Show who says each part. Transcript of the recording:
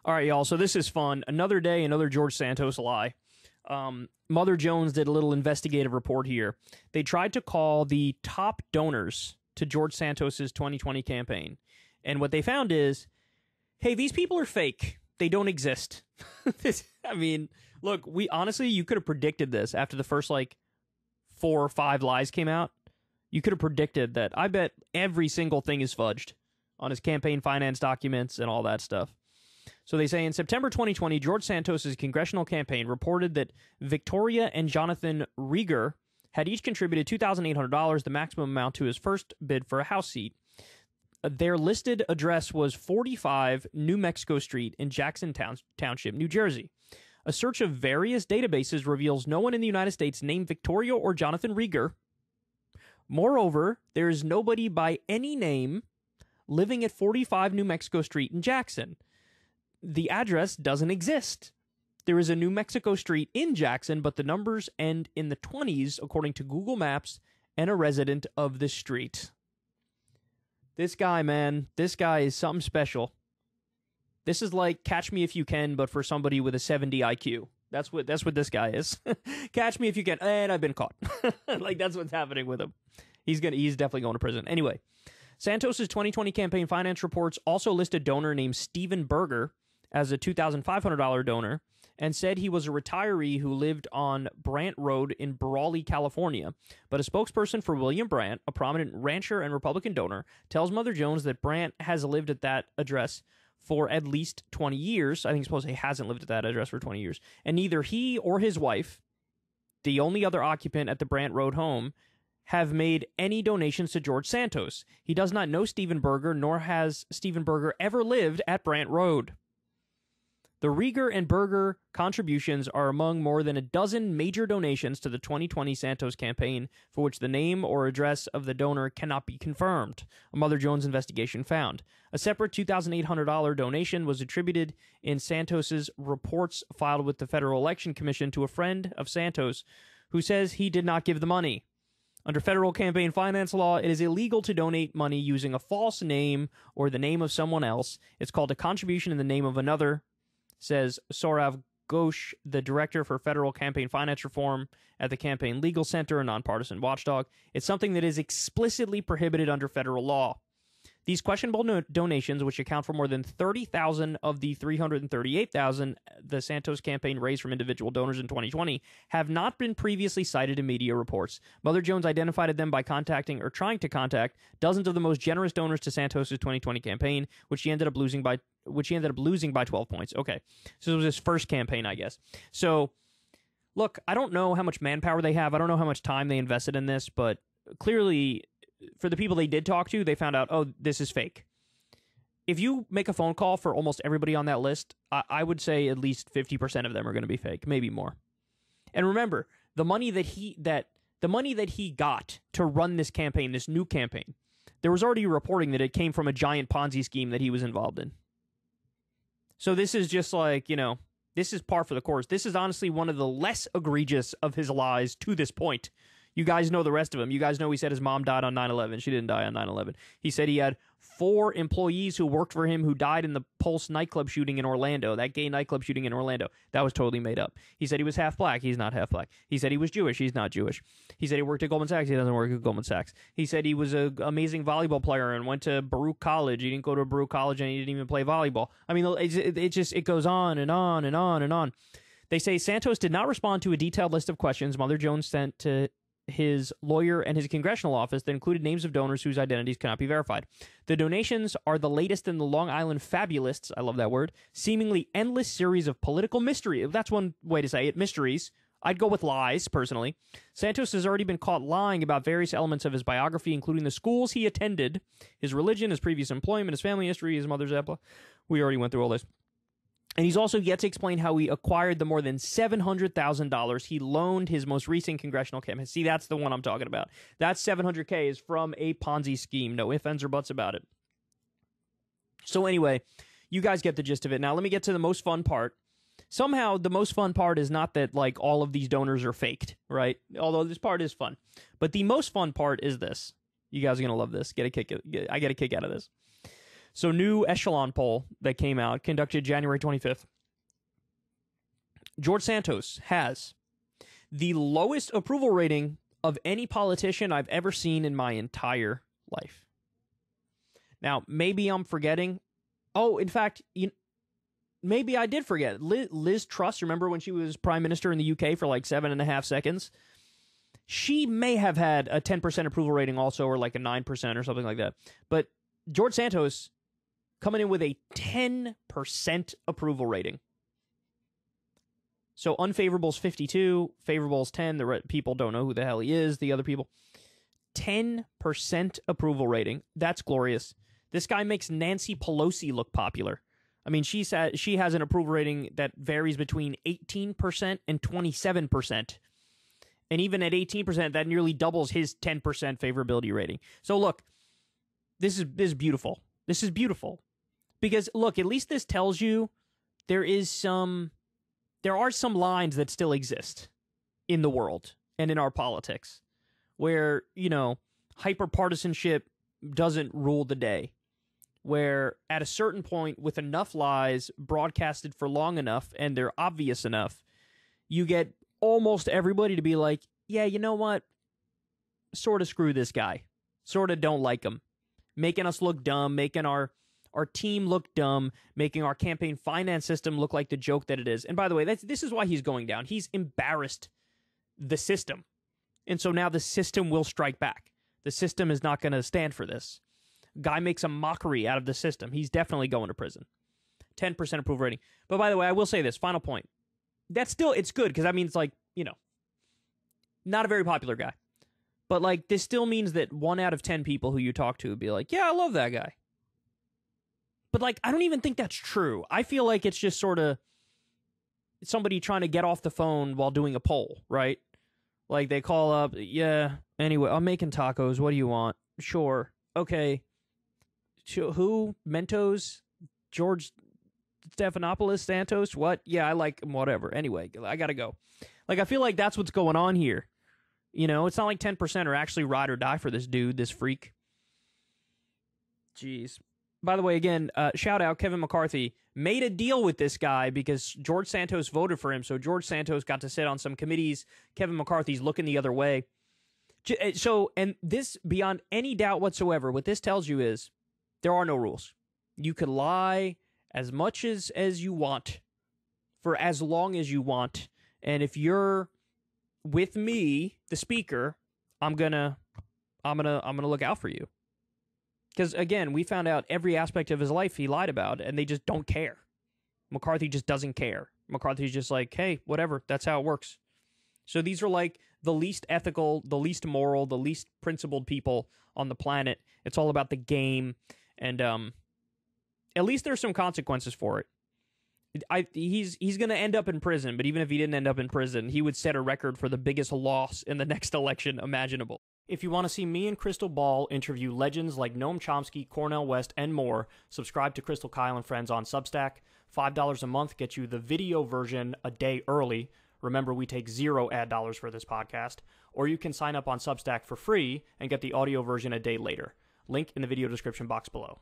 Speaker 1: All right, y'all. So this is fun. Another day, another George Santos lie. Mother Jones did a little investigative report here. They tried to call the top donors to George Santos's 2020 campaign. And what they found is, hey, these people are fake. They don't exist. I mean, look, you could have predicted this after the first, 4 or 5 lies came out. You could have predicted that. I bet every single thing is fudged on his campaign finance documents and all that stuff. So they say in September 2020, George Santos' congressional campaign reported that Victoria and Jonathan Rieger had each contributed $2,800, the maximum amount, to his first bid for a House seat. Their listed address was 45 New Mexico Street in Jackson Township, New Jersey. A search of various databases reveals no one in the United States named Victoria or Jonathan Rieger. Moreover, there is nobody by any name living at 45 New Mexico Street in Jackson. The address doesn't exist. There is a New Mexico Street in Jackson, but the numbers end in the 20s, according to Google Maps and a resident of the street. This guy, man, this guy is something special. This is like Catch Me If You Can, but for somebody with a 70 IQ. That's what this guy is. Catch me if you can, and I've been caught. That's what's happening with him. He's definitely going to prison. Anyway, Santos's 2020 campaign finance reports also list a donor named Stephen Berger as a $2,500 donor, and said he was a retiree who lived on Brant Road in Brawley, California. But a spokesperson for William Brandt, a prominent rancher and Republican donor, tells Mother Jones that Brandt has lived at that address for at least 20 years. I think he's supposed to say he hasn't lived at that address for 20 years. And neither he or his wife, the only other occupant at the Brant Road home, have made any donations to George Santos. He does not know Stephen Berger, nor has Stephen Berger ever lived at Brant Road. The Rieger and Berger contributions are among more than a dozen major donations to the 2020 Santos campaign, for which the name or address of the donor cannot be confirmed, a Mother Jones investigation found. A separate $2,800 donation was attributed in Santos's reports filed with the Federal Election Commission to a friend of Santos, who says he did not give the money. Under federal campaign finance law, it is illegal to donate money using a false name or the name of someone else. It's called a contribution in the name of another, says Sourav Ghosh, the director for federal campaign finance reform at the Campaign Legal Center, a nonpartisan watchdog. It's something that is explicitly prohibited under federal law. These questionable donations, which account for more than 30,000 of the 338,000 the Santos campaign raised from individual donors in 2020, have not been previously cited in media reports. Mother Jones identified them by contacting or trying to contact dozens of the most generous donors to Santos's 2020 campaign, which he ended up losing by 12 points. Okay, so it was his first campaign, I guess. So, look, I don't know how much manpower they have. I don't know how much time they invested in this, but clearly, for the people they did talk to, they found out, oh, this is fake. If you make a phone call for almost everybody on that list, I would say at least 50% of them are going to be fake, maybe more. And remember, the money that he got to run this campaign, this new campaign, there was already reporting that it came from a giant Ponzi scheme that he was involved in. So this is just this is par for the course. This is honestly one of the less egregious of his lies to this point. You guys know the rest of them. You guys know he said his mom died on 9/11. She didn't die on 9/11. He said he had 4 employees who worked for him who died in the Pulse nightclub shooting in Orlando, that gay nightclub shooting in Orlando. That was totally made up. He said he was half black. He's not half black. He said he was Jewish. He's not Jewish. He said he worked at Goldman Sachs. He doesn't work at Goldman Sachs. He said he was an amazing volleyball player and went to Baruch College. He didn't go to Baruch College and he didn't even play volleyball. I mean, it goes on and on and on and on. They say Santos did not respond to a detailed list of questions Mother Jones sent to his lawyer and his congressional office that included names of donors whose identities cannot be verified. The donations are the latest in the Long Island fabulists, I love that word, seemingly endless series of political mystery. That's one way to say it, mysteries. I'd go with lies, personally. Santos has already been caught lying about various elements of his biography, including the schools he attended, his religion, his previous employment, his family history, his mother's apple. We already went through all this. And he's also yet to explain how he acquired the more than $700,000 he loaned his most recent congressional campaign. See, that's the one I'm talking about. That $700K is from a Ponzi scheme. No ifs, ands, or buts about it. So anyway, you guys get the gist of it. Now, let me get to the most fun part. Somehow, the most fun part is not that, all of these donors are faked, right? Although this part is fun. But the most fun part is this. You guys are going to love this. I get a kick out of this. So new echelon poll that came out, conducted January 25th. George Santos has the lowest approval rating of any politician I've ever seen in my entire life. Now, maybe I'm forgetting. Oh, in fact, maybe I did forget. Liz Truss, remember when she was prime minister in the UK for like 7.5 seconds? She may have had a 10% approval rating also, or like a 9% or something like that. But George Santos coming in with a 10% approval rating. So unfavorable's 52, favorable's 10. The people don't know who the hell he is. The other people, 10% approval rating. That's glorious. This guy makes Nancy Pelosi look popular. I mean, she has an approval rating that varies between 18% and 27%. And even at 18%, that nearly doubles his 10% favorability rating. So look, this is beautiful. This is beautiful. Because look, at least this tells you there are some lines that still exist in the world and in our politics where, hyper-partisanship doesn't rule the day. Where at a certain point, with enough lies broadcasted for long enough and they're obvious enough, you get almost everybody to be like, yeah, you know what? Sort of screw this guy. Sort of don't like him. Making us look dumb, making our team look dumb, making our campaign finance system look like the joke that it is. And by the way, this is why he's going down. He's embarrassed the system. And so now the system will strike back. The system is not going to stand for this. Guy makes a mockery out of the system. He's definitely going to prison. 10% approval rating. But by the way, I will say this, final point. That's still, it's good, because that means, like, not a very popular guy. But, like, this still means that 1 out of 10 people who you talk to would be like, yeah, I love that guy. But, like, I don't even think that's true. I feel like it's just sort of somebody trying to get off the phone while doing a poll, right? Like, they call up, yeah, anyway, I'm making tacos. What do you want? Sure. Okay. Who? Mentos? George Stephanopoulos? Santos? What? Yeah, I like him, whatever. Anyway, I gotta go. Like, I feel like that's what's going on here. It's not like 10% are actually ride or die for this dude, this freak. Jeez. By the way, again, shout out Kevin McCarthy. Made a deal with this guy because George Santos voted for him, so George Santos got to sit on some committees. Kevin McCarthy's looking the other way. So, and this, beyond any doubt whatsoever, what this tells you is there are no rules. You could lie as much as you want for as long as you want. And if you're with me, the speaker, I'm gonna look out for you. Because again, we found out every aspect of his life he lied about, and they just don't care. McCarthy just doesn't care. McCarthy's just like, hey, whatever, that's how it works. So these are like the least ethical, the least moral, the least principled people on the planet. It's all about the game, and at least there's some consequences for it. He's going to end up in prison, but even if he didn't end up in prison, he would set a record for the biggest loss in the next election imaginable. If you want to see me and Crystal Ball interview legends like Noam Chomsky, Cornel West, and more, subscribe to Crystal Kyle and Friends on Substack. $5 a month gets you the video version a day early. Remember, we take 0 ad dollars for this podcast. Or you can sign up on Substack for free and get the audio version a day later. Link in the video description box below.